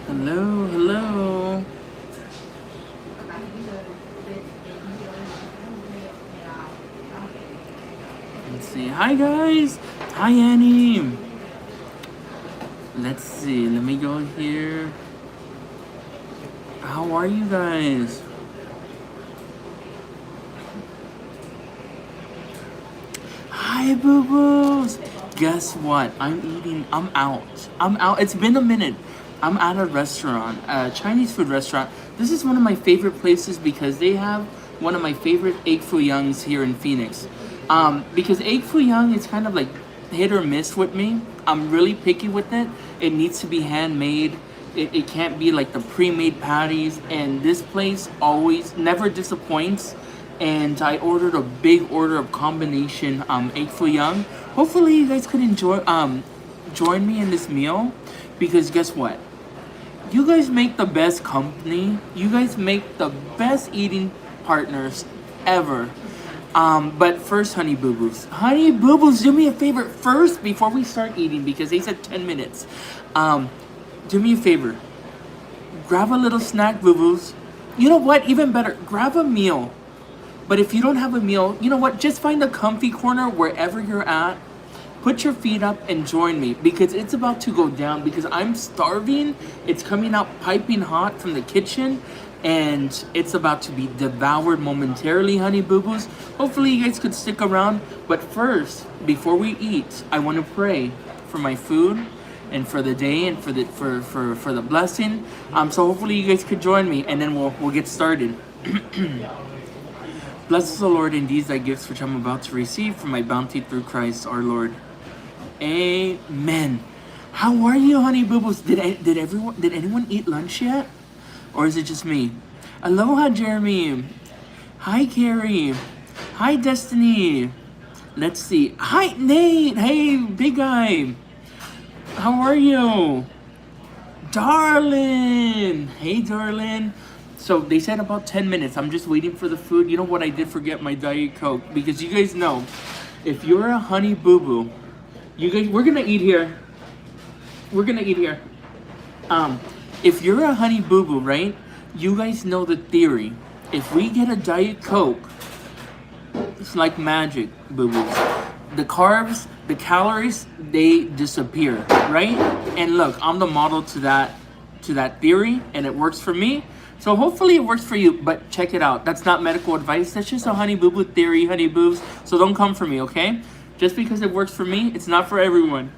Hello, hello. Let's see. Hi, guys. Hi, Annie. Let's see. Let me go here. How are you guys? Hi, boo boos. Guess what? I'm out. I'm out. It's been a minute. I'm at a restaurant, a Chinese food restaurant. This is one of my favorite places because they have one of my favorite egg foo youngs here in Phoenix. Because egg foo young is kind of like hit or miss with me. I'm really picky with it. It needs to be handmade. It can't be like the pre-made patties. And this place always never disappoints. And I ordered a big order of combination egg foo young. Hopefully you guys could enjoy join me in this meal because guess what? You guys make the best company. You guys make the best eating partners ever. But first, honey boo boos. Honey boo boos, do me a favor first before we start eating because they said 10 minutes. Do me a favor. Grab a little snack, boo boos. You know what? Even better, grab a meal. But if you don't have a meal, you know what? Just find a comfy corner wherever you're at. Put your feet up and join me because it's about to go down because I'm starving. It's coming out piping hot from the kitchen and it's about to be devoured momentarily, honey boo boos. Hopefully you guys could stick around. But first, before we eat, I want to pray for my food and for the day and for the blessing. So hopefully you guys could join me and then we'll get started. Bless the Lord indeed thy gifts which I'm about to receive from my bounty through Christ our Lord. Amen. How are you, honey boo boos? Did anyone eat lunch yet? Or is it just me? Aloha, Jeremy. Hi, Carrie. Hi, Destiny. Let's see. Hi, Nate. Hey, big guy. How are you? Darling. Hey, darling. So they said about 10 minutes. I'm just waiting for the food. You know what? I did forget my Diet Coke because you guys know, if you're a honey boo boo, you guys, we're gonna eat here. We're gonna eat here. If you're a honey boo boo, right? You guys know the theory. If we get a Diet Coke, it's like magic, boo boos. The carbs, the calories, they disappear, right? And look, I'm the model to that theory, and it works for me. So hopefully it works for you, but check it out. That's not medical advice. That's just a honey boo boo theory, honey boos. So don't come for me, okay? Just because it works for me, it's not for everyone.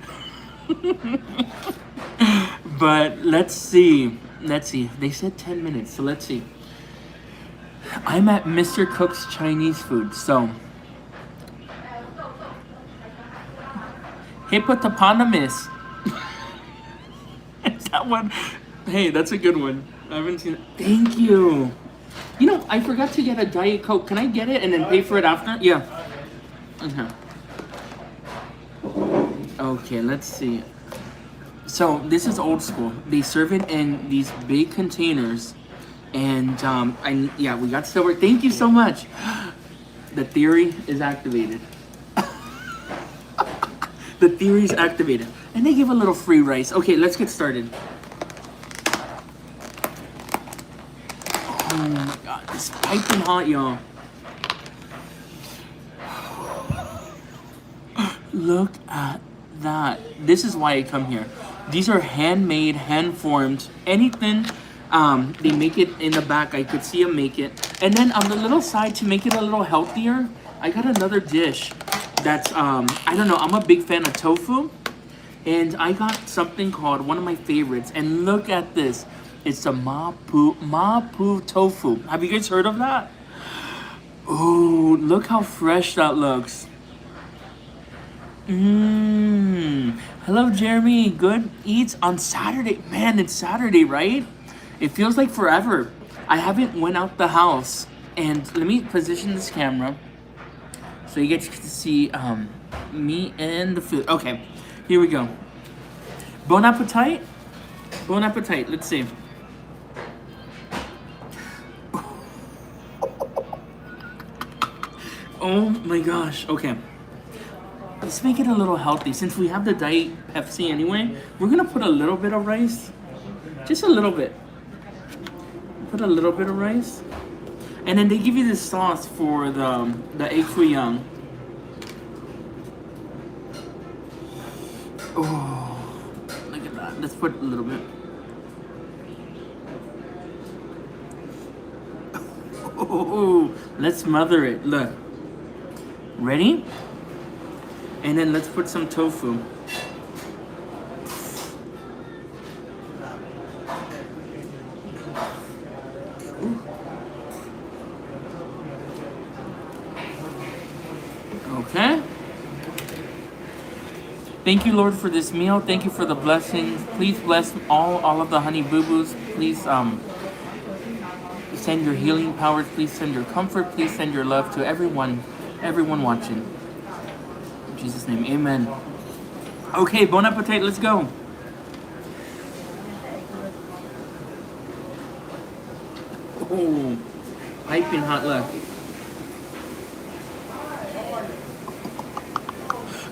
But let's see. Let's see. They said 10 minutes, so let's see. I'm at Mr. Cook's Chinese food, so. Hippopotamus. Is that one? Hey, that's a good one. I haven't seen it. Thank you. You know, I forgot to get a Diet Coke. Can I get it and then pay for it after? Yeah. Okay. Okay, let's see. So this is old school. They serve it in these big containers, and yeah, we got silver. Thank you so much. The theory is activated. The theory is activated, and they give a little free rice. Okay, let's get started. Oh my god, it's piping hot, y'all. Look at that. This is why I come here. These are handmade, hand-formed, anything. They make it in the back. I could see them make it. And then on the little side, to make it a little healthier, I got another dish that's, I don't know, I'm a big fan of tofu. And I got something called, one of my favorites. And look at this. It's a mapu tofu. Have you guys heard of that? Oh, look how fresh that looks. Hello, Jeremy. Good eats on Saturday. Man, it's Saturday, right? It feels like forever. I haven't went out the house. And let me position this camera so you guys can see me and the food. Okay, here we go. Bon appetit. Bon appetit. Let's see. Oh my gosh. Okay. Let's make it a little healthy. Since we have the Diet Pepsi anyway, we're gonna put a little bit of rice. Just a little bit. Put a little bit of rice. And then they give you this sauce for the egg foo young. Oh, look at that. Let's put a little bit. Oh, let's smother it. Look. Ready? And then let's put some tofu. Okay. Thank you, Lord, for this meal. Thank you for the blessings. Please bless all of the honey boo boos. Please send your healing powers. Please send your comfort. Please send your love to everyone watching. In Jesus' name, amen. Okay, bon appetit. Let's go. Oh, piping hot.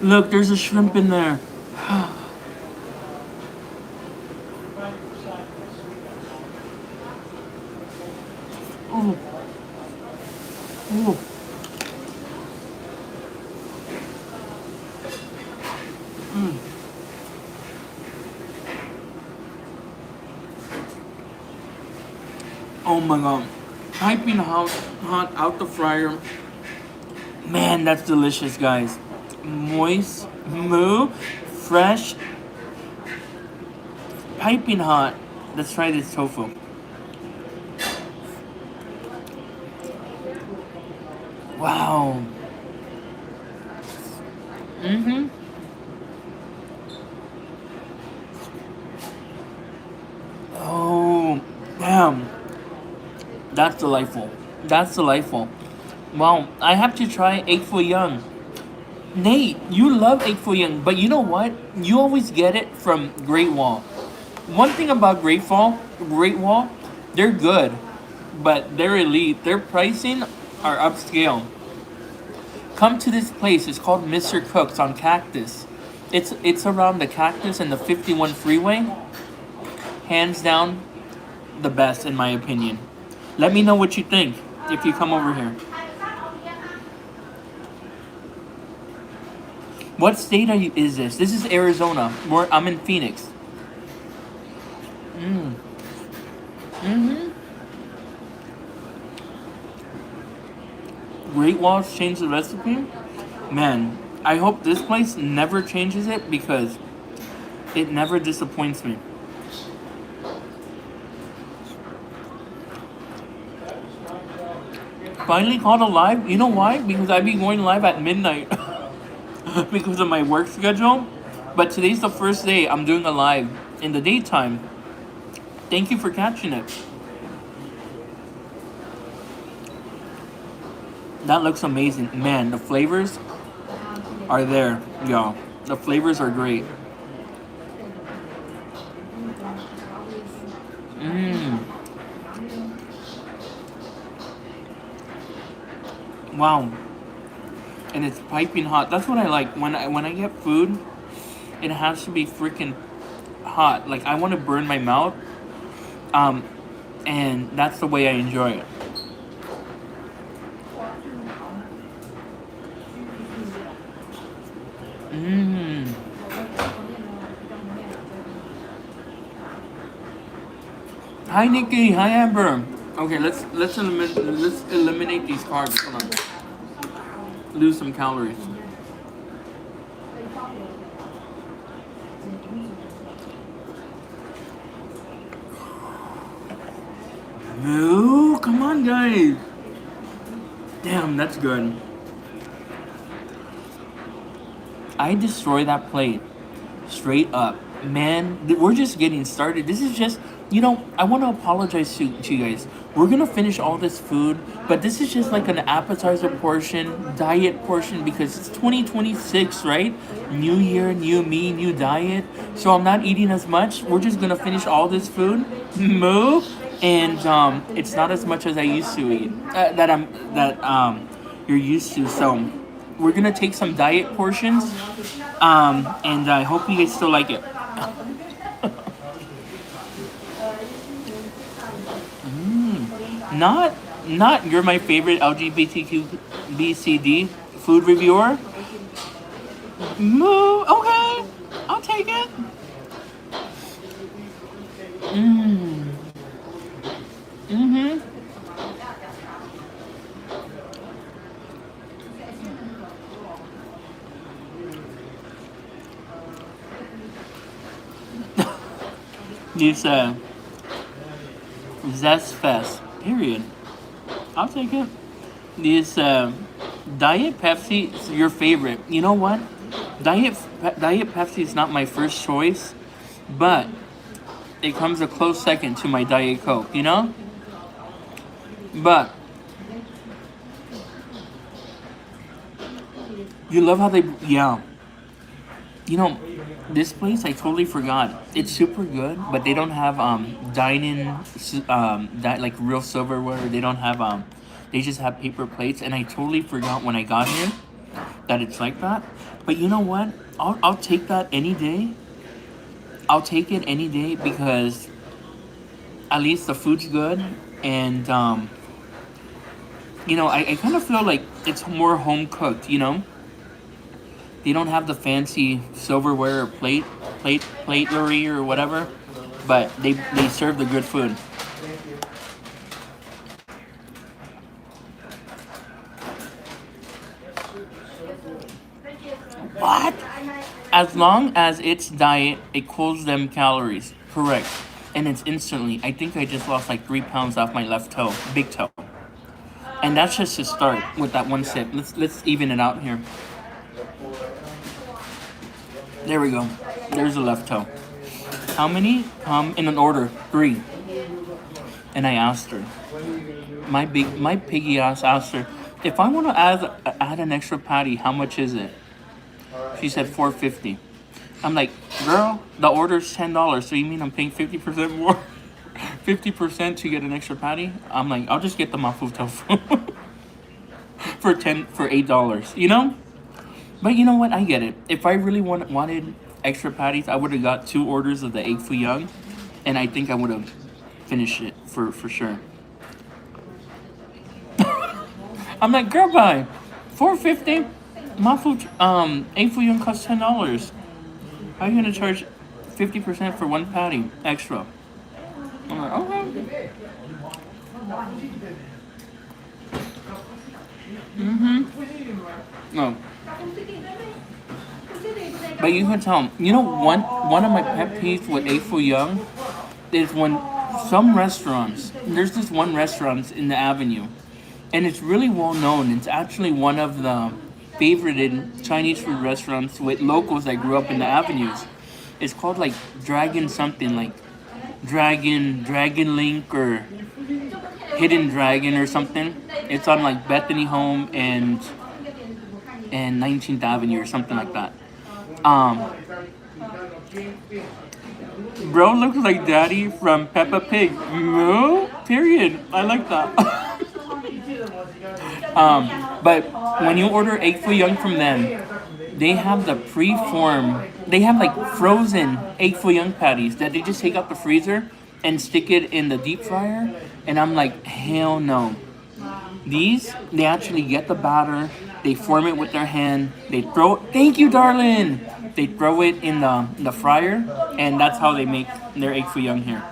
Look, there's a shrimp in there. Oh. Oh. Oh my god. Piping hot out the fryer. Man, that's delicious, guys. Moist, moo, fresh, piping hot. Let's try this tofu. Wow. Oh, damn. That's delightful. That's delightful. Wow, I have to try egg foo young. Nate, you love egg foo young, but you know what? You always get it from Great Wall. One thing about Great Wall, they're good, but they're elite. Their pricing are upscale. Come to this place. It's called Mr. Cook's on Cactus. It's around the Cactus and the 51 freeway. Hands down, the best in my opinion. Let me know what you think if you come over here. What state is this? This is Arizona. I'm in Phoenix. Great Walls changed the recipe? Man, I hope this place never changes it because it never disappoints me. Finally caught a live. You know why? Because I'd be going live at midnight because of my work schedule. But today's the first day I'm doing a live in the daytime. Thank you for catching it. That looks amazing. Man, the flavors are there, y'all. The flavors are great. Wow. And it's piping hot. That's what I like. When I get food, it has to be freaking hot. Like I want to burn my mouth. And that's the way I enjoy it. Hi Nikki, hi Amber. Okay, let's eliminate these carbs. Hold on. Lose some calories. No, come on guys. Damn, that's good. I destroy that plate. Straight up. Man, we're just getting started. This is just, I want to apologize to you guys. We're going to finish all this food, but this is just like an appetizer portion, diet portion, because it's 2026, right? New year, new me, new diet. So I'm not eating as much. We're just going to finish all this food. Moo. And it's not as much as I used to eat. You're used to. So we're going to take some diet portions. And I hope you guys still like it. Not, not you're my favorite LGBTQ BCD food reviewer. Moo, okay, I'll take it. Mm-hmm. This Zest Fest, period. I'll take it. This Diet Pepsi is your favorite. You know what? Diet Pepsi is not my first choice, but it comes a close second to my Diet Coke, you know? But you love how they, yeah. You know, this place I totally forgot. It's super good, but they don't have dine-in that like real silverware. They don't have they just have paper plates, and I totally forgot when I got here that it's like that. But you know what? I'll take that any day. I'll take it any day because at least the food's good, and you know, I kind of feel like it's more home cooked, you know? They don't have the fancy silverware or platery or whatever, but they serve the good food. What? As long as it's diet, it cools them calories. Correct. And it's instantly. I think I just lost like 3 pounds off my left toe, big toe. And that's just to start with that one sip. Let's even it out here. There we go. There's the left toe. How many come in an order? 3. And I asked her. My piggy ass asked her, if I want to add an extra patty, how much is it? She said $4.50. I'm like, girl, the order's $10. So you mean I'm paying 50% more? 50% to get an extra patty? I'm like, I'll just get the mafu tofu for $8. You know? But you know what? I get it. If I really wanted extra patties, I would have got 2 orders of the egg foo young, and I think I would have finished it for sure. I'm like, girl, bye. $4.50. My food, egg foo young costs $10. How are you gonna charge 50% for one patty extra? I'm like, okay. Oh. But you can tell, you know, one of my pet peeves with egg foo young is when some restaurants, there's this one restaurant in the Avenue, and it's really well known. It's actually one of the favorited Chinese food restaurants with locals that grew up in the Avenues. It's called like Dragon something, like Dragon Link or Hidden Dragon or something. It's on like Bethany Home and 19th Avenue or something like that. Bro looks like Daddy from Peppa Pig. No, period. I like that. But when you order egg foo young from them, they have the they have like frozen egg foo young patties that they just take out the freezer and stick it in the deep fryer. And I'm like, hell no. These, they actually get the batter, they form it with their hand, they throw it, thank you, darling! They throw it in the fryer, and that's how they make their egg foo young here.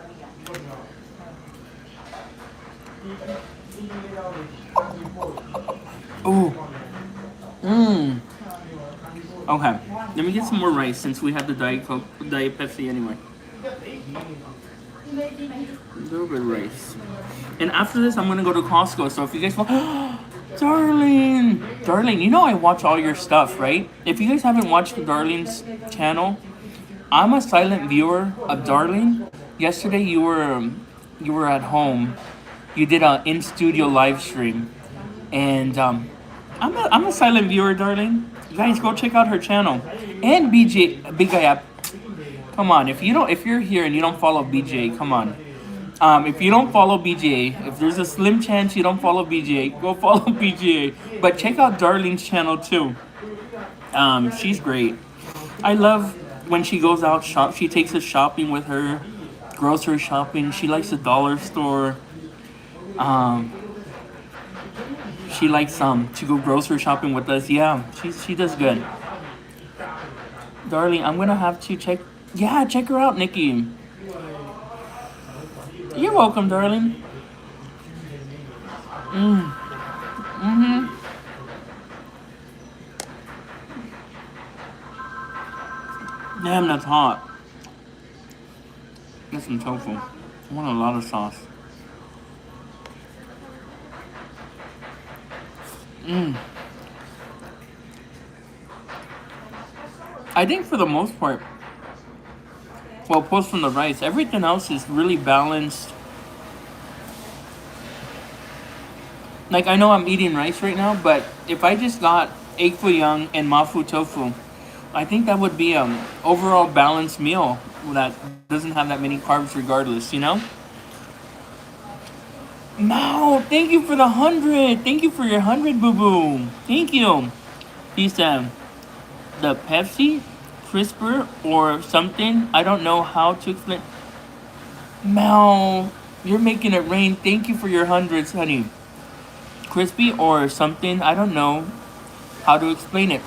Ooh. Mmm. Okay, let me get some more rice since we have the Diet Coke, Diet Pepsi anyway. A little bit of rice. And after this, I'm gonna go to Costco. So if you guys want, Darling, you know I watch all your stuff, right? If you guys haven't watched Darlene's channel, I'm a silent viewer of Darlene. Yesterday you were at home. You did an in-studio live stream, and I'm a silent viewer, Darlene. You guys go check out her channel and Big Guy App. Come on, if you're here and you don't follow BJ, come on. If you don't follow BJ, if there's a slim chance you don't follow BJ, go follow BJ. But check out Darlene's channel too. She's great. I love when she goes out she takes us shopping with her, grocery shopping. She likes the dollar store. Um, she likes to go grocery shopping with us. Yeah, she does good. Darling, I'm gonna have to check. Yeah, check her out, Nikki. You're welcome, darling. Mm-hmm. Damn, that's hot. Get some tofu. I want a lot of sauce. I think for the most part, well, apart from the rice, everything else is really balanced. Like, I know I'm eating rice right now, but if I just got egg foo young and mafu tofu, I think that would be an overall balanced meal that doesn't have that many carbs regardless, you know? No, thank you for the 100. Thank you for your 100, boo-boo. Thank you. He said, the Pepsi, crisper, or something. I don't know how to explain. Mal, you're making it rain. Thank you for your hundreds, honey. Crispy or something. I don't know how to explain it.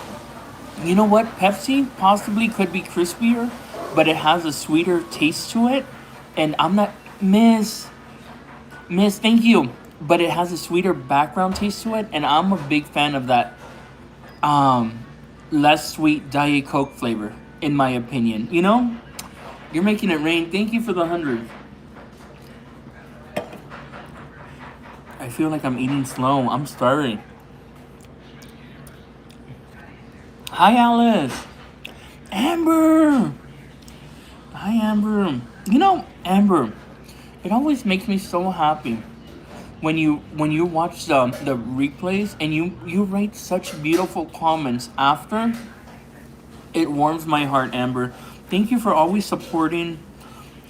You know what? Pepsi possibly could be crispier, but it has a sweeter taste to it. And I'm not... Miss, thank you. But it has a sweeter background taste to it. And I'm a big fan of that less sweet Diet Coke flavor, in my opinion. You know? You're making it rain. Thank you for the 100. I feel like I'm eating slow. I'm starving. Hi, Alice. Amber. Hi, Amber. You know, Amber, it always makes me so happy when you watch the replays and you write such beautiful comments after. It warms my heart, Amber. Thank you for always supporting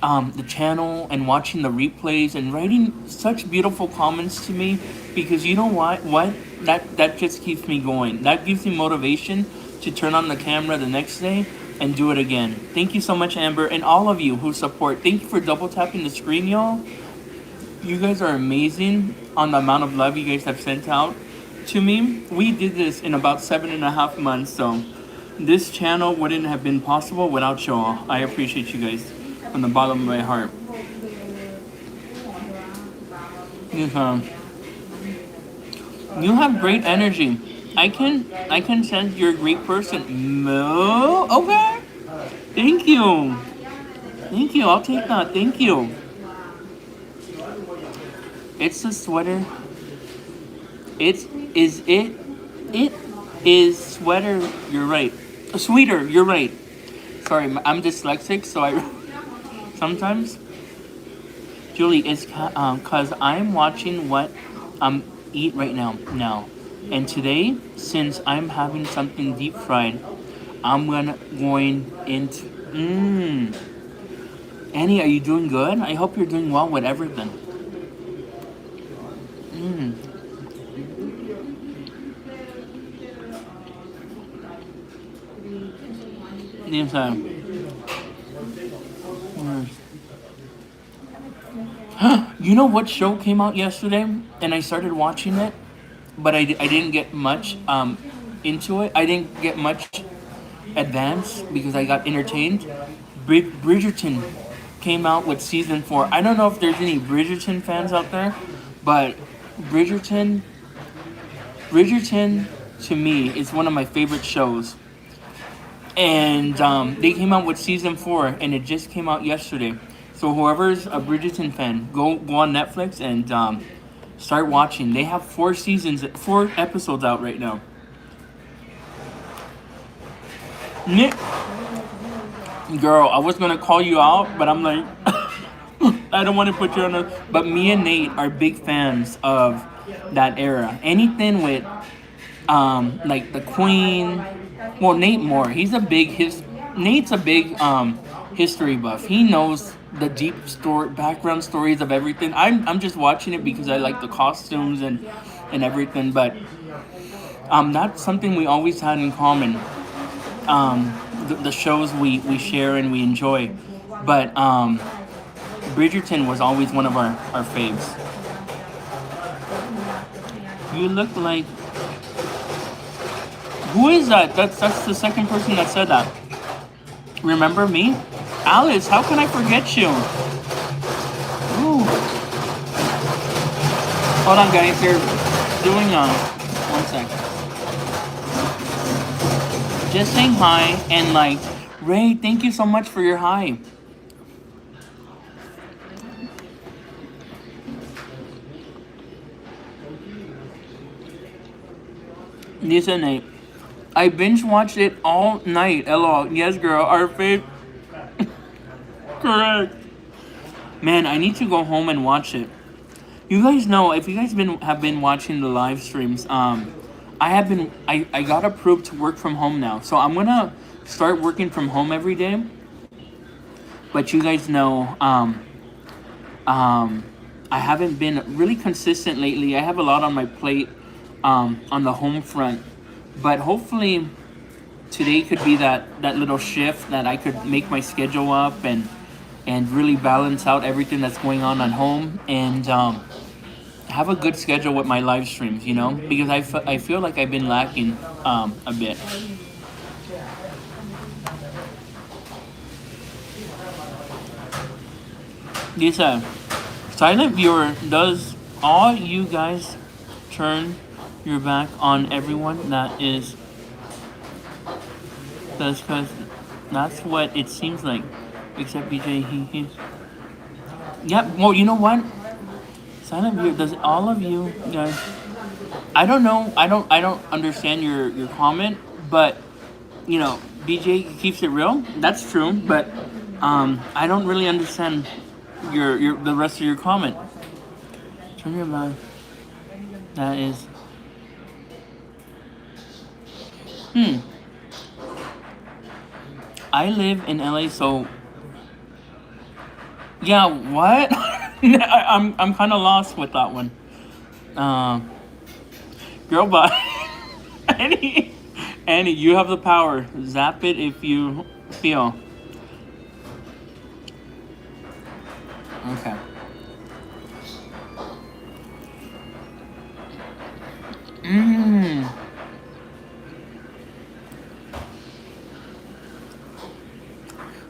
the channel and watching the replays and writing such beautiful comments to me, because you know what that just keeps me going. That gives me motivation to turn on the camera the next day and do it again. Thank you so much, Amber, and all of you who support. Thank you for double tapping the screen, y'all. You guys are amazing on the amount of love you guys have sent out to me. We did this in about 7.5 months, so this channel wouldn't have been possible without y'all. I appreciate you guys from the bottom of my heart. You have great energy. I can sense you're a great person. No, okay. Thank you. I'll take that. Thank you. It's a sweater. It is sweater. You're right. A sweater. You're right. Sorry, I'm dyslexic, so I sometimes. Julie, it's cause I'm watching what I'm eat right now. And today, since I'm having something deep fried, I'm going into Annie, are you doing good? I hope you're doing well with everything. Yes, you know what show came out yesterday? And I started watching it, but I didn't get much into it. I didn't get much advance because I got entertained. Bridgerton came out with season 4. I don't know if there's any Bridgerton fans out there, but Bridgerton to me is one of my favorite shows. And they came out with season 4, and it just came out yesterday. So whoever's a Bridgerton fan, go on Netflix and start watching. They have 4 episodes out right now. Nick, girl, I was gonna call you out, but I'm like, I don't want to put you on a. But me and Nate are big fans of that era. Anything with like the Queen. Well, Nate more. Nate's a big history buff. He knows the deep background stories of everything. I'm just watching it because I like the costumes and everything. But that's something we always had in common. the shows we share and we enjoy. But Bridgerton was always one of our faves. You look like, who is that? That's the second person that said that. Remember me? Alice, how can I forget you? Ooh. Hold on, guys. You're doing one sec. Just saying hi and like, Ray, thank you so much for your hi. Lisa Nate. I binge watched it all night. LOL. Yes, girl. Our fave. Correct. Man, I need to go home and watch it. You guys know, if you guys have been watching the live streams, I got approved to work from home now. So I'm gonna start working from home every day. But you guys know, I haven't been really consistent lately. I have a lot on my plate on the home front. But hopefully today could be that little shift that I could make my schedule up and really balance out everything that's going on at home and have a good schedule with my live streams, you know, because I feel like I've been lacking a bit. Lisa, silent viewer, does all you guys turn your back on everyone that is? That's because that's what it seems like. Except BJ, he's. Yeah, well, you know what? Silent viewer, does all of you guys? I don't know. I don't understand your comment, but you know, BJ keeps it real. That's true, but I don't really understand your the rest of your comment. Turn your back. That is. I live in LA, so yeah. What? I'm kind of lost with that one. Girl, bye. Annie, you have the power. Zap it if you feel. Okay.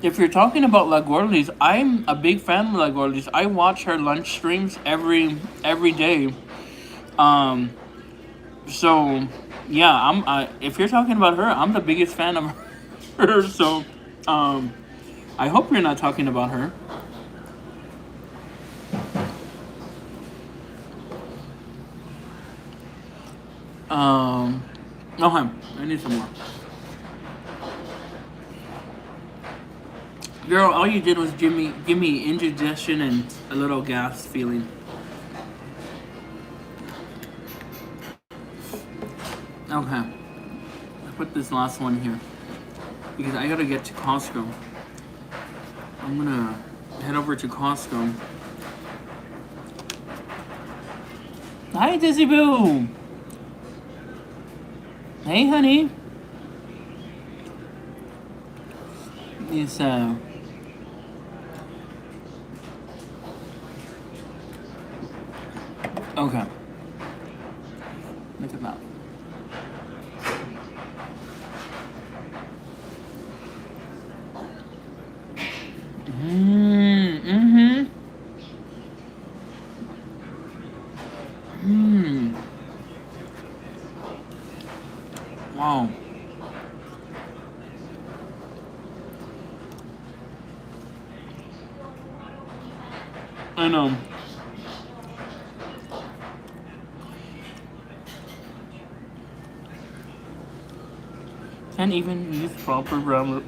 If you're talking about La Gorlis, I'm a big fan of La Gorlis. I watch her lunch streams every day. So yeah, if you're talking about her, I'm the biggest fan of her. So, I hope you're not talking about her. Okay, I need some more. Girl, all you did was give me indigestion and a little gas feeling. Okay, I put this last one here because I gotta get to Costco. I'm gonna head over to Costco. Hi, Dizzy Boo. Hey, honey. It's okay. Look at that. Wow. I know. Can't even use proper grammar.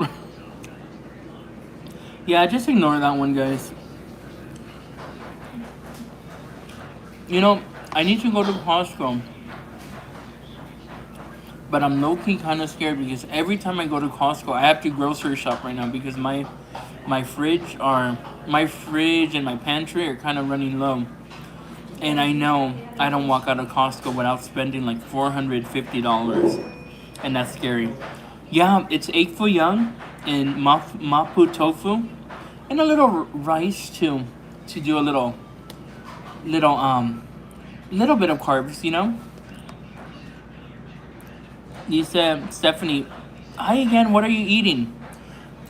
Yeah, just ignore that one, guys. You know, I need to go to Costco. But I'm low-key kind of scared because every time I go to Costco, I have to grocery shop right now because my fridge and my pantry are kind of running low. And I know I don't walk out of Costco without spending like $450. And that's scary. Yeah, it's egg foo young and mapo tofu, and a little rice to do a little little bit of carbs. You know. You said Stephanie. Hi again. What are you eating?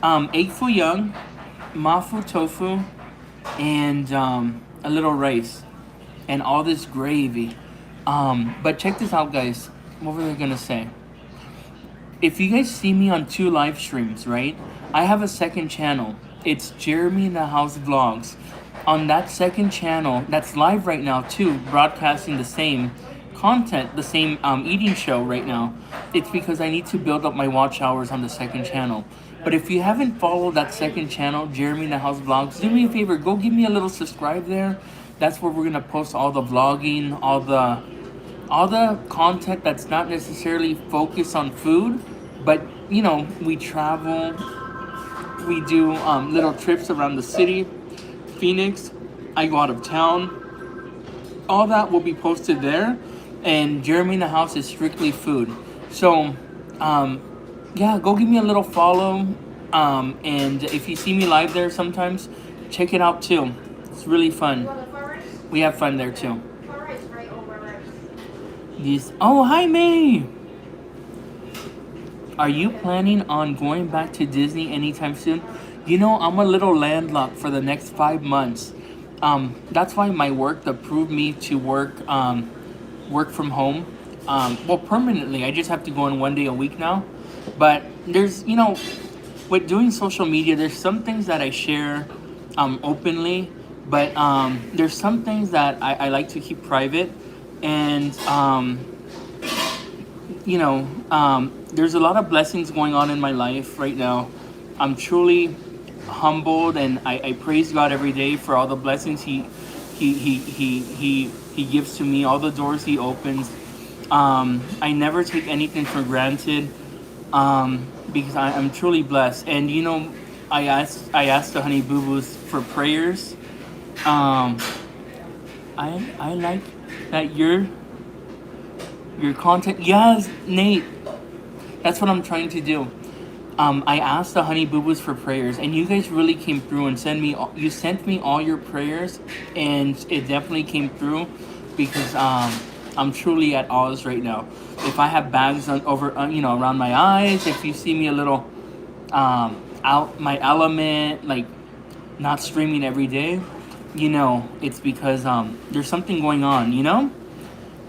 Egg foo young, mapo tofu, and a little rice, and all this gravy. But check this out, guys. What were they gonna say? If you guys see me on 2 live streams, right? I have a second channel. It's Jeremy in the House Vlogs. On that second channel, that's live right now too, broadcasting the same content, the same eating show right now. It's because I need to build up my watch hours on the second channel. But if you haven't followed that second channel, Jeremy in the House Vlogs, do me a favor, go give me a little subscribe there. That's where we're gonna post all the vlogging, all the content that's not necessarily focused on food, but you know, we travel, we do little trips around the city, Phoenix, I go out of town. All that will be posted there, and Jeremy in the House is strictly food. So, yeah, go give me a little follow, and if you see me live there sometimes, check it out too. It's really fun. We have fun there too. These. Oh, hi May. Are you planning on going back to Disney anytime soon? You know, I'm a little landlocked for the next 5 months. That's why my work approved me to work from home. Well, permanently. I just have to go in 1 day a week now. But there's, you know, with doing social media, there's some things that I share openly, but there's some things that I like to keep private. And, you know, there's a lot of blessings going on in my life right now. I'm truly humbled, and I praise God every day for all the blessings He gives to me, all the doors He opens. I never take anything for granted, because I'm truly blessed. And you know, I asked the Honey Boo Boos for prayers. I like that your content. Yes, Nate. That's what I'm trying to do. I asked the Honey Boo Boos for prayers, and you guys really came through and you sent me all your prayers, and it definitely came through, because I'm truly at odds right now. If I have bags around my eyes, if you see me a little out my element, like not streaming every day, you know, it's because there's something going on, you know.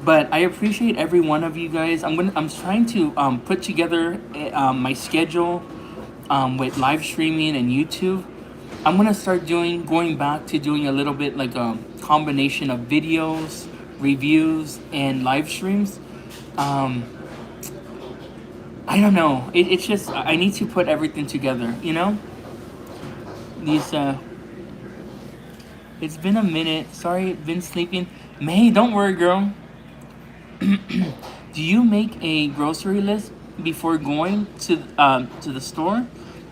But I appreciate every one of you guys. I'm trying to put together my schedule with live streaming and YouTube. I'm gonna start going back to doing a little bit like a combination of videos, reviews, and live streams. I don't know. It's just I need to put everything together. You know. It's been a minute. Sorry, been sleeping. May, don't worry, girl. Do you make a grocery list before going to the store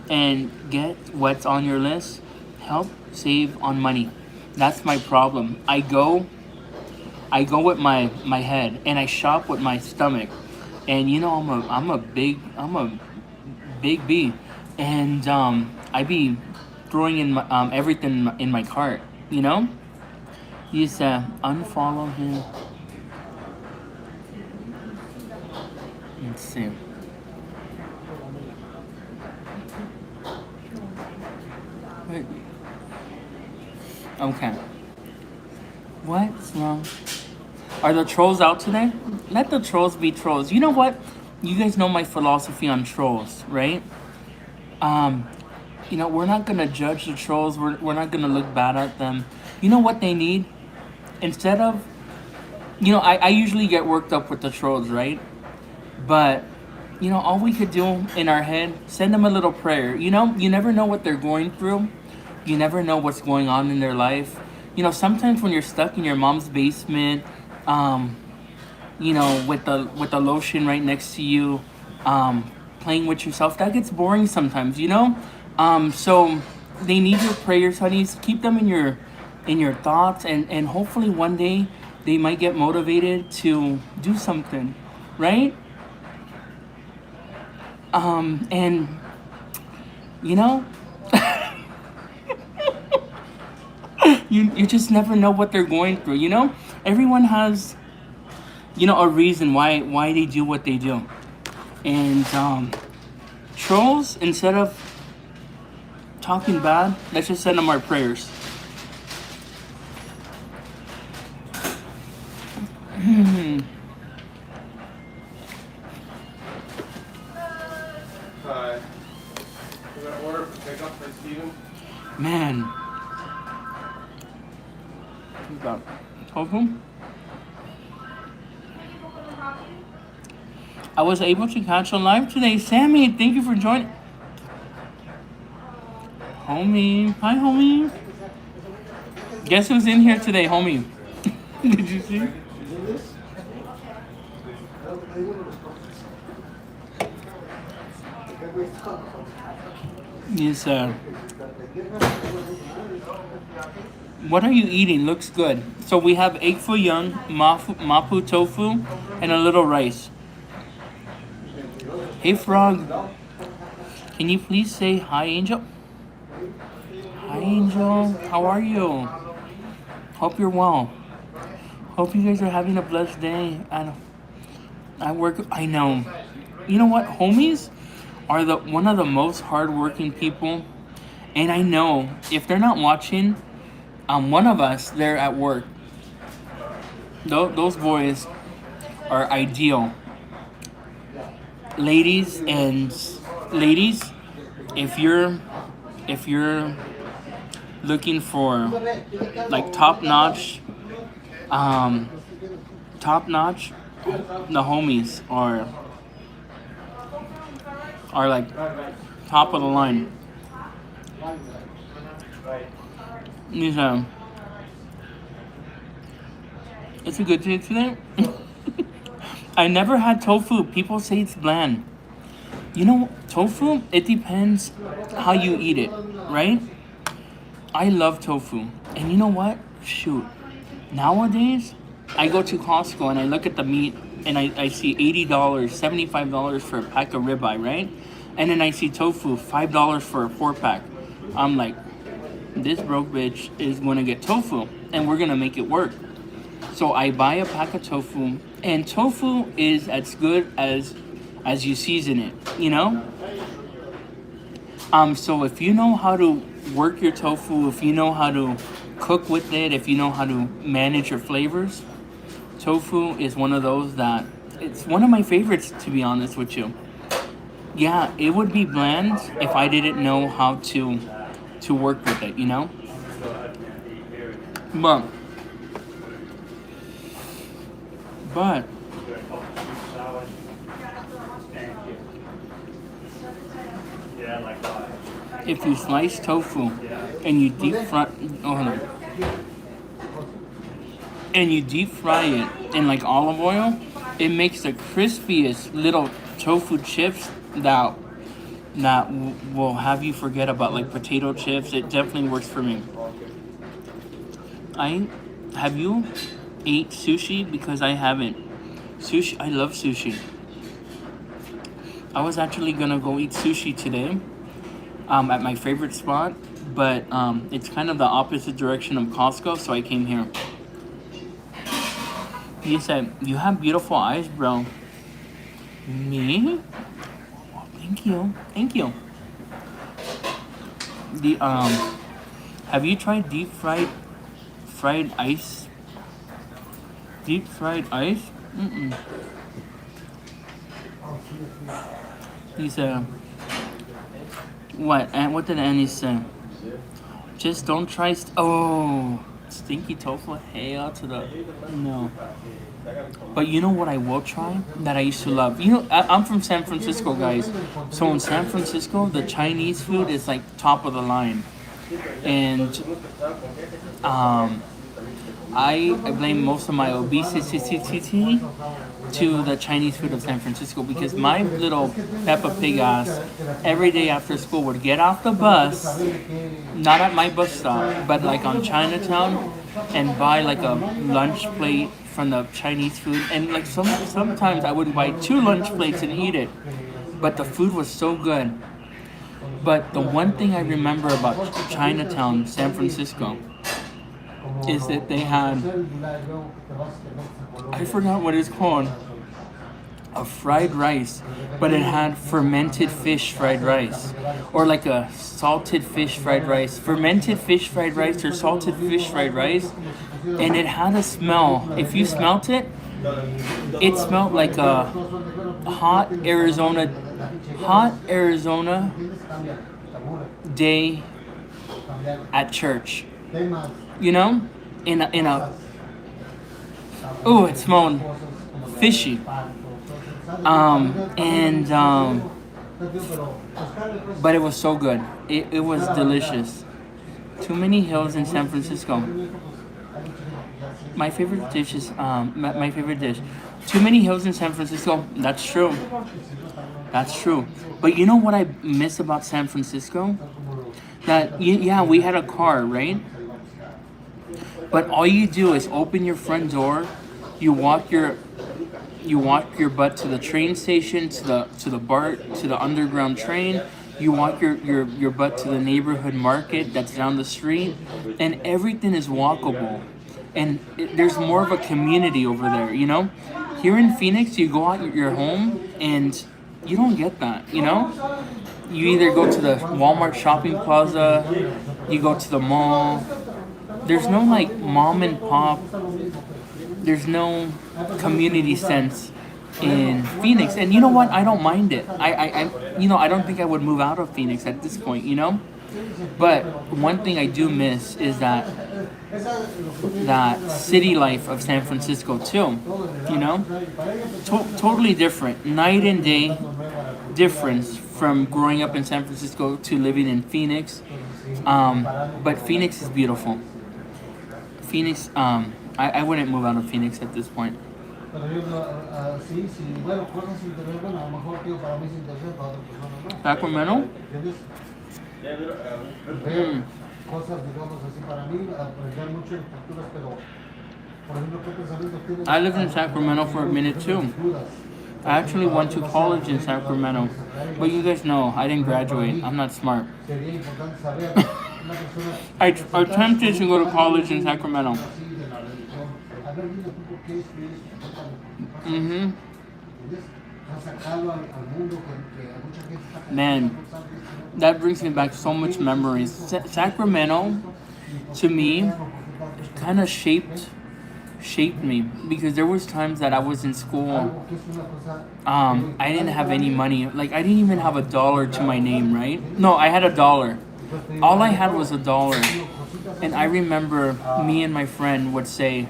and get what's on your list? Help save on money. That's my problem. I go with my head, and I shop with my stomach. And you know, I'm a big B, and I be throwing in everything in my cart. You know. You said unfollow him. Let's see. Wait. Okay. What's wrong? Are the trolls out today? Let the trolls be trolls. You know what? You guys know my philosophy on trolls, right? You know, we're not gonna judge the trolls. We're not gonna look bad at them. You know what they need? Instead of, you know, I usually get worked up with the trolls, right? But, you know, all we could do in our head, send them a little prayer. You know, you never know what they're going through. You never know what's going on in their life. You know, sometimes when you're stuck in your mom's basement, you know, with the lotion right next to you, playing with yourself, that gets boring sometimes, you know? So they need your prayers, honeys. Keep them in your thoughts, and hopefully one day they might get motivated to do something, right? And you know, you just never know what they're going through. Everyone has a reason why they do what they do, and trolls, instead of talking bad, let's just send them our prayers. Hi. You got order for pickup for Steven? Man, we got tofu. I was able to catch a live today. Sammy, thank you for joining. Homie, hi homie. Guess who's in here today, homie? Did you see? Yes, what are you eating? Looks good. So we have egg foo young, mapu tofu, and a little rice. Hey Frog, can you please say hi, Angel? Hi, Angel. How are you? Hope you're well. Hope you guys are having a blessed day. I know. You know what? Homies are one of the most hardworking people. And I know if they're not watching, one of us, they're at work. Those boys are ideal. Ladies, if you're looking for like top notch, the homies are like top of the line. It's a good day today. I never had tofu. People say it's bland. Tofu, it depends how you eat it, right? I love tofu. And you know what? Shoot. Nowadays, I go to Costco and I look at the meat and I see $80, $75 for a pack of ribeye, right? And then I see tofu, $5 for a 4-pack. I'm like, this broke bitch is gonna get tofu and we're gonna make it work. So I buy a pack of tofu, and tofu is as good as you season it, So if you know how to work your tofu, if you know how to cook with it, if you know how to manage your flavors, tofu is one of those that it's one of my favorites, to be honest with you. Yeah, it would be bland if I didn't know how to work with it, But if you slice tofu and you deep fry, and you deep fry it in like olive oil, it makes the crispiest little tofu chips that will have you forget about like potato chips. It definitely works for me. Have you ate sushi? Because I haven't. I love sushi. I was actually gonna go eat sushi today, at my favorite spot, but it's kind of the opposite direction of Costco, so I came here. He said, "You have beautiful eyes, bro." Me? Oh, thank you. Have you tried deep fried ice? Deep fried ice? Mm-mm. He said, what? And what did Annie say? Just don't try. Stinky tofu. Hell to the no. But you know what I will try that I used to love? I'm from San Francisco, guys. So in San Francisco, the Chinese food is like top of the line, and I blame most of my obesity to the Chinese food of San Francisco, because my little Peppa Pig ass every day after school would get off the bus, not at my bus stop, but like on Chinatown, and buy like a lunch plate from the Chinese food, and like sometimes I would buy 2 lunch plates and eat it. but the food was so good. But the one thing I remember about Chinatown, San Francisco, is that they had, I forgot what it's called, a fried rice, but it had fermented fish fried rice, or like a salted fish fried rice, fermented fish fried rice or salted fish fried rice, and it had a smell. If you smelt it, it smelled like a hot Arizona day at church. You know, oh, it smelled fishy. But it was so good. It was delicious. Too many hills in San Francisco. My favorite dish is my favorite dish. Too many hills in San Francisco. That's true. That's true. But you know what I miss about San Francisco? That yeah, we had a car, right? But all you do is open your front door, you walk your butt to the train station, to the BART, to the underground train. You walk your butt to the neighborhood market that's down the street, and everything is walkable. And there's more of a community over there, you know? Here in Phoenix, you go out your home and you don't get that, you know? You either go to the Walmart shopping plaza, you go to the mall. There's no like mom and pop. There's no community sense in Phoenix. And you know what? I don't mind it. I don't think I would move out of Phoenix at this point, you know? But one thing I do miss is that city life of San Francisco too, you know? Totally different. Night and day difference from growing up in San Francisco to living in Phoenix. But Phoenix is beautiful. Phoenix, I wouldn't move out of Phoenix at this point. Sacramento? I lived in Sacramento for a minute too. I actually went to college in Sacramento. But you guys know, I didn't graduate. I'm not smart. I attempted to go to college in Sacramento. Man, that brings me back so much memories. Sacramento, to me, kind of shaped me, because there was times that I was in school. I didn't have any money. Like, I didn't even have $1 to my name, right? No, I had $1. All I had was $1. And I remember me and my friend would say,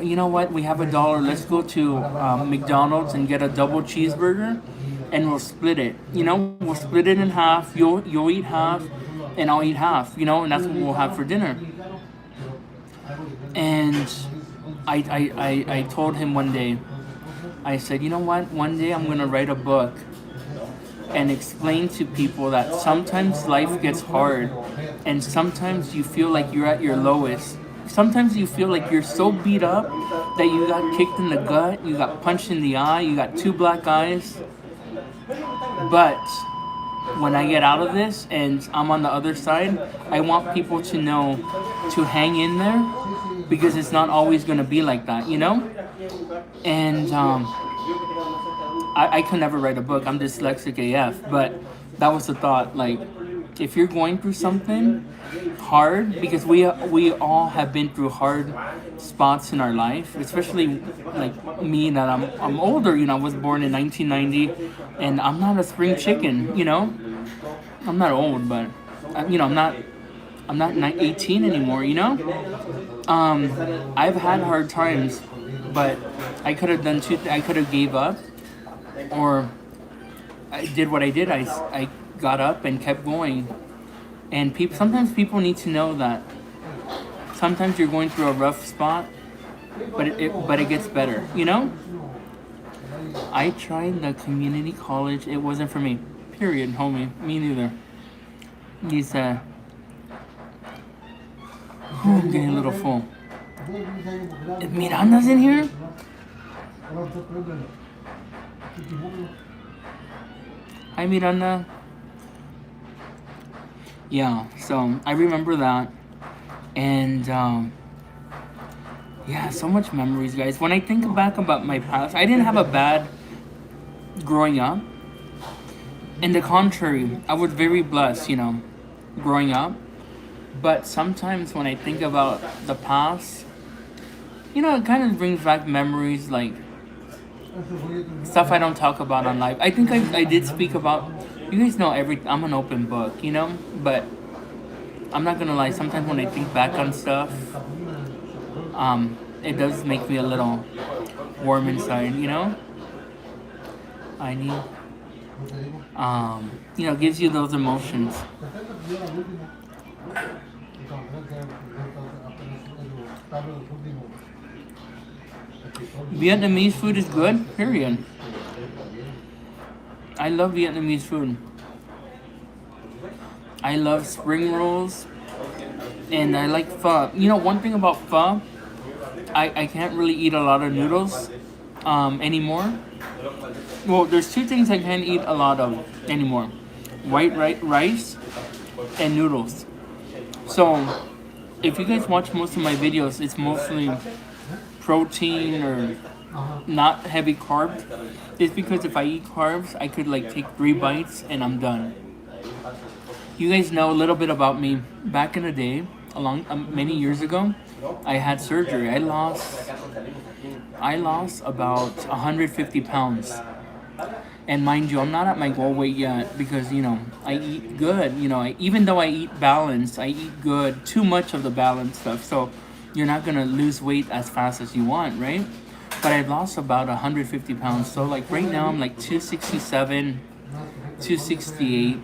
you know what, we have $1, let's go to McDonald's and get a double cheeseburger, and we'll split it. You know, we'll split it in half. You'll eat half, and I'll eat half, you know, and that's what we'll have for dinner. And I told him one day, I said, you know what, one day I'm going to write a book and explain to people that sometimes life gets hard, and sometimes you feel like you're at your lowest. Sometimes you feel like you're so beat up that you got kicked in the gut, you got punched in the eye, you got 2 black eyes. But when I get out of this and I'm on the other side, I want people to know to hang in there, because it's not always going to be like that, you know? And I could never write a book. I'm dyslexic AF, but that was the thought. Like, if you're going through something hard, because we all have been through hard spots in our life, especially like me, that I'm older, you know. I was born in 1990, and I'm not a spring chicken, you know. I'm not old, but you know, I'm not 18 anymore, you know. I've had hard times, but I could have done I could have gave up, or I did what I did. I got up and kept going. And sometimes people need to know that sometimes you're going through a rough spot, but it gets better, you know? I tried the community college. It wasn't for me. Period, homie. Me neither. He's I'm getting a little full. If Miranda's in here? Hi, Miranda. Yeah, so I remember that. And yeah, so much memories, guys. When I think back about my past, I didn't have a bad growing up. In the contrary, I was very blessed, growing up. But sometimes when I think about the past, it kind of brings back memories like stuff I don't talk about on live. I think I did speak about, you guys know I'm an open book, but I'm not gonna lie, sometimes when I think back on stuff, it does make me a little warm inside, I need, gives you those emotions. Vietnamese food is good, period. I love Vietnamese food. I love spring rolls, and I like pho. One thing about pho, I can't really eat a lot of noodles anymore. Well, there's two things I can't eat a lot of anymore: white rice and noodles. So, if you guys watch most of my videos, it's mostly protein or not heavy carbs. It's because if I eat carbs, I could take 3 bites and I'm done. You guys know a little bit about me. Back in the day, many years ago, I had surgery. I lost about 150 pounds. And mind you, I'm not at my goal weight yet because, I eat good. Even though I eat balanced, I eat good, too much of the balanced stuff. So you're not going to lose weight as fast as you want, right? But I lost about 150 pounds. So right now I'm 267, 268.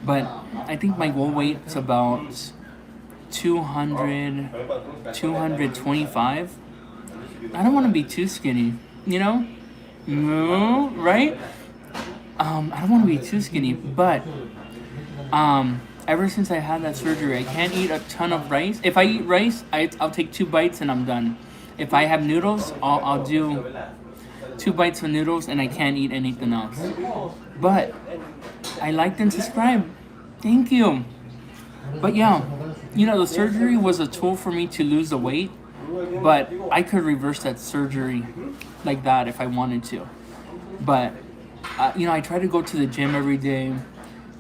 But I think my goal weight is about 200, 225. I don't want to be too skinny, No, right? I don't want to be too skinny, but ever since I had that surgery, I can't eat a ton of rice. If I eat rice, I'll take 2 bites and I'm done. If I have noodles, I'll do 2 bites of noodles and I can't eat anything else. But I liked and subscribed. Thank you. But yeah, the surgery was a tool for me to lose the weight, but I could reverse that surgery like that if I wanted to. But I try to go to the gym every day.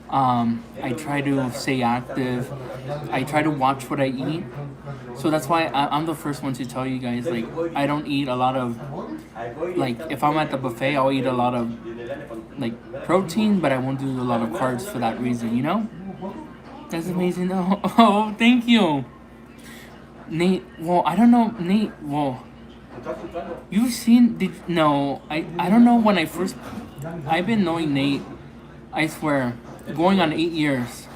I try to stay active. I try to watch what I eat. So that's why I'm the first one to tell you guys, I don't eat a lot of, if I'm at the buffet, I'll eat a lot of, protein, but I won't do a lot of carbs for that reason, That's amazing. Oh, thank you. Nate, well, I don't know, Nate, well, you've seen, I don't know when I've been knowing Nate, I swear, going on 8 years.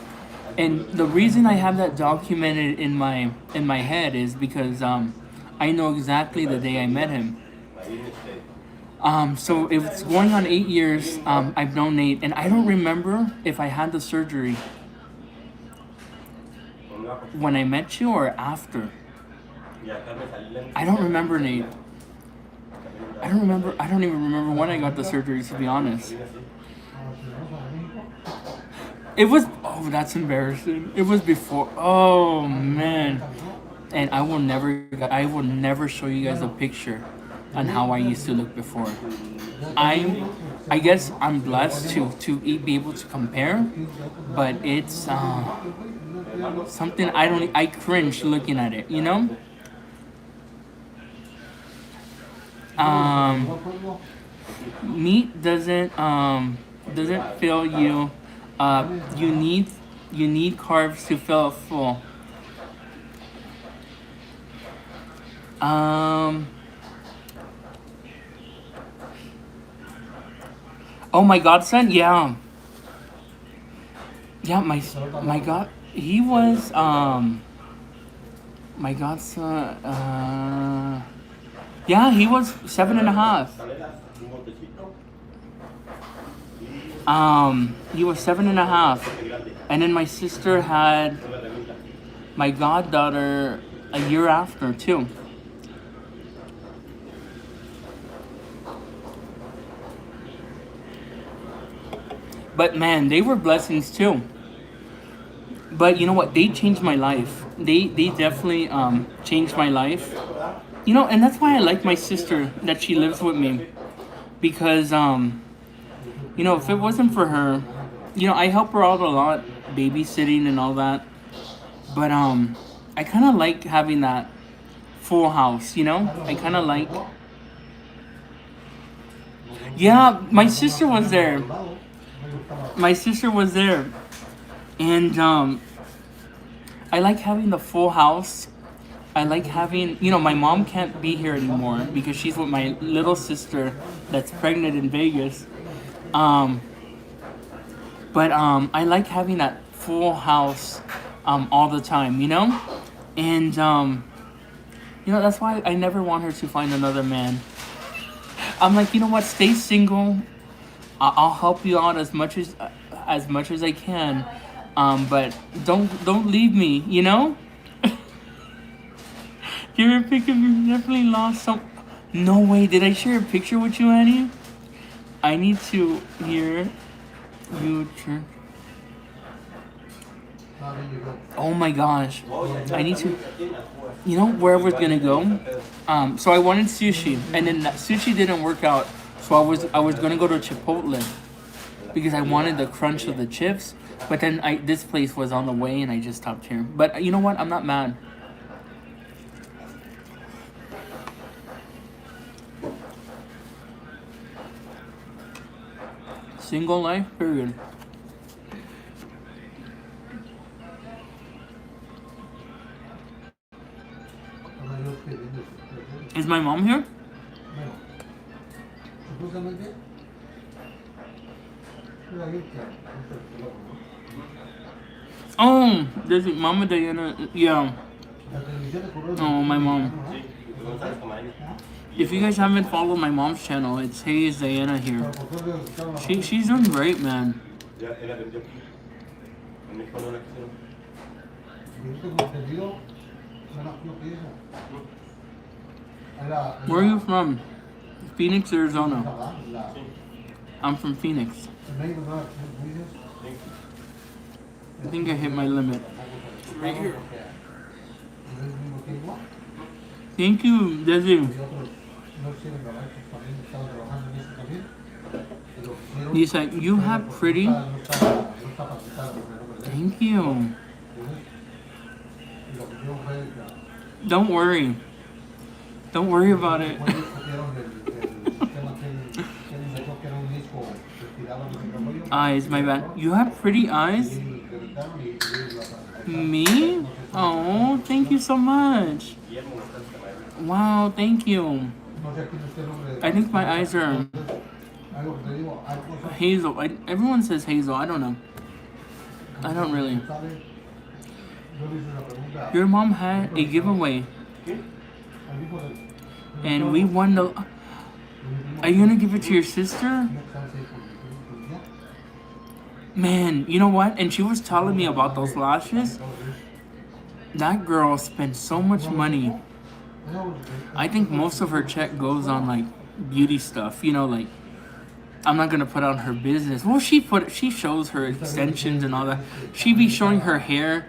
And the reason I have that documented in my head is because I know exactly the day I met him. So it's going on 8 years. I've known Nate, and I don't remember if I had the surgery when I met you or after. I don't remember, Nate. I don't even remember when I got the surgery, to be honest. It was, that's embarrassing. It was before, oh man. And I will never show you guys a picture on how I used to look before. I guess I'm blessed to be able to compare, but it's something I cringe looking at it, Meat doesn't fill you. You need carbs to feel full. Oh, my godson, yeah, my god, he was my godson. Yeah, he was 7.5. He was 7.5, and then my sister had my goddaughter a year after too. But man, they were blessings too. But you know what? They changed my life. They definitely changed my life. You know, and that's why I like my sister that she lives with me because you know, if it wasn't for her, you know, I help her out a lot, babysitting and all that. But I kind of like having that full house, you know? I kind of like. Yeah, my sister was there. My sister was there. And I like having the full house. I like having, you know, my mom can't be here anymore because she's with my little sister that's pregnant in Vegas. But I like having that full house all the time, you know? And, you know, that's why I never want her to find another man. I'm like, you know what? Stay single. I'll help you out as much as I can. But don't leave me, you know? Your picture, you definitely lost some. No way, did I share a picture with you, Annie? I need to hear you. Oh my gosh, I need to. You know where we're gonna go? So I wanted sushi, and then that sushi didn't work out. So I was gonna go to Chipotle because I wanted the crunch of the chips. But then this place was on the way, and I just stopped here. But you know what? I'm not mad. Single life, period. Is my mom here? Oh, there's Mama Diana. Yeah. Oh, my mom. If you guys haven't followed my mom's channel, it's Hey is Diana here. She's doing great, man. Where are you from? Phoenix, Arizona. I'm from Phoenix. I think I hit my limit. Right here. Thank you, Desi. He's like, you have pretty. Thank you. Don't worry. Don't worry about it. Eyes, my bad. You have pretty eyes? Me? Oh, thank you so much. Wow, thank you. I think my eyes are hazel. Everyone says hazel. I don't know. I don't really. Your mom had a giveaway. And we won the... Are you gonna give it to your sister? Man, you know what? And she was telling me about those lashes. That girl spent so much money. I think most of her check goes on like beauty stuff. You know, like I'm not gonna put on her business. Well, she shows her extensions and all that. She be showing her hair.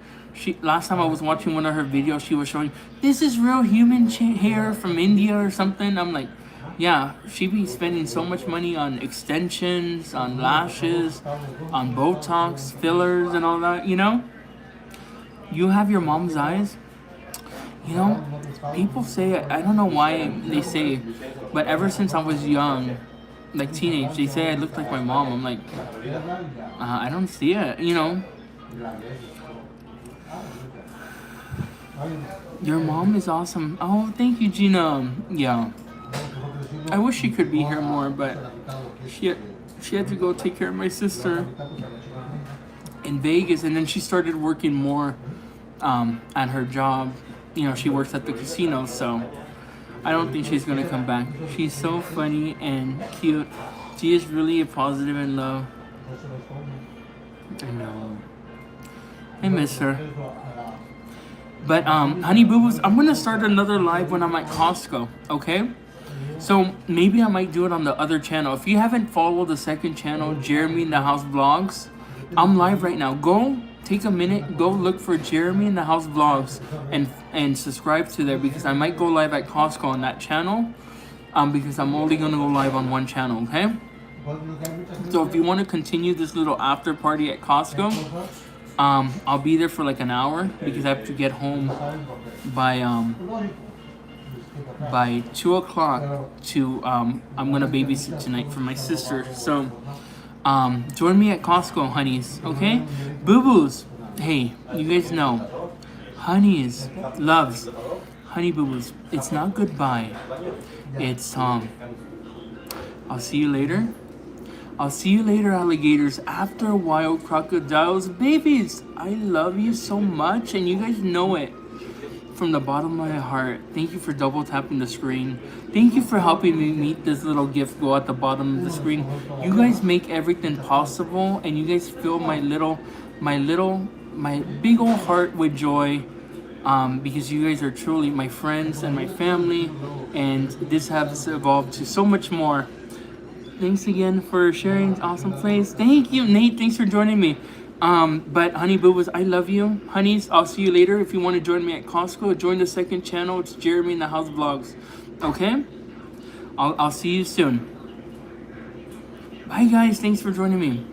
Last time I was watching one of her videos, she was showing this is real human hair from India or something. I'm like, yeah, she be spending so much money on extensions, on lashes, on Botox, fillers, and all that. You know, you have your mom's eyes. You know, people say, I don't know why they say, but ever since I was young, like teenage, they say I look like my mom. I'm like, I don't see it, you know. Your mom is awesome. Oh, thank you, Gina. Yeah. I wish she could be here more, but she had to go take care of my sister in Vegas, and then she started working more at her job. You know, she works at the casino, so I don't think she's gonna come back. She's so funny and cute. She is really a positive in love. I know. I miss her. But honey boo boos, I'm gonna start another live when I'm at Costco, okay? So maybe I might do it on the other channel. If you haven't followed the second channel, Jeremy in the House Vlogs, I'm live right now. Go take a minute, go look for Jeremy in the House Vlogs and subscribe to there, because I might go live at Costco on that channel. Because I'm only gonna go live on one channel, okay? So if you want to continue this little after party at Costco, I'll be there for like an hour because I have to get home by 2 o'clock to I'm gonna babysit tonight for my sister. So join me at Costco, honeys, okay? Boo-boos, hey, you guys know, honeys, loves, honey boo-boos, it's not goodbye, it's I'll see you later. I'll see you later, alligators. After a while, crocodiles, babies, I love you so much, and you guys know it from the bottom of my heart. Thank you for double tapping the screen. Thank you for helping me meet this little gift go at the bottom of the screen. You guys make everything possible, and you guys fill my big old heart with joy, because you guys are truly my friends and my family, and this has evolved to so much more. Thanks again for sharing awesome plays. Thank you, Nate. Thanks for joining me. But honey boo-boos, I love you. Honeys, I'll see you later. If you want to join me at Costco, join the second channel. It's Jeremy in the House Vlogs. Okay? I'll see you soon. Bye guys. Thanks for joining me.